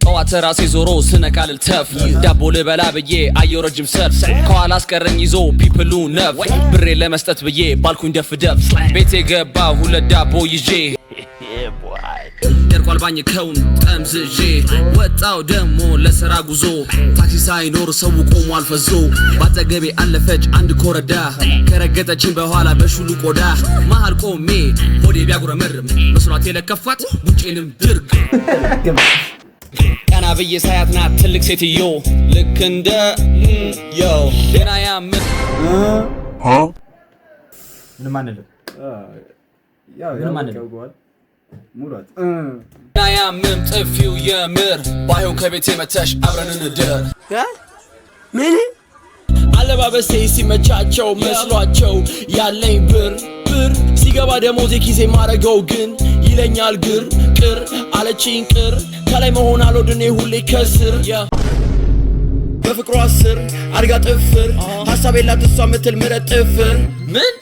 ጠዋት ራሴ ዞሮ ስነቃልል ተፍ ዳቦ ልበላ ብዬ አየው ረጅም ሰልፍ ከኋላ አስቀረኝ ይዞ ፒፕሉ ነፍ ብሬ ለመስጠት ብዬ ባልኩኝ ደፍ ደፍ ቤቴ ገባ ሁለት ዳቦ ይዤ ደርቋል ባኝከውን ጠምዝዤ ወጣው ደሞ ለስራ ጉዞ ታክሲ ሳይኖር ሰው ቆሟል ፈዞ ባጠገቤ አለፈች አንድ ኮረዳ ከረገጠችኝ በኋላ በሹሉ ቆዳ መሃል ቆሜ ሆዴ ቢያጉረመርም መስሏት የለከፋት ጉንጬንም ድርግ ቀና ብዬ ሳያት ናት ትልቅ ሴትዮ ልክ እንደ ዮ ደና ያምን ምን ማንለ ምን ማንለ ሙላት ናያምን ጥፊው የምር ባይሆን ከቤቴ መተሽ አብረን እንደር ምን አለባበሴ ሲመቻቸው መስሏቸው ያለኝ ብር ሲገባ ደሞዜ ኪሴ ማረገው ግን ይለኛል ግር ቅር አለችኝ ቅር ከላይ መሆን አልወድኔ ሁሌ ከስር በፍቅሯ ስር አድጋ ጥፍር ሐሳብ የላት እሷ ምትል ምረት ጥፍር ምን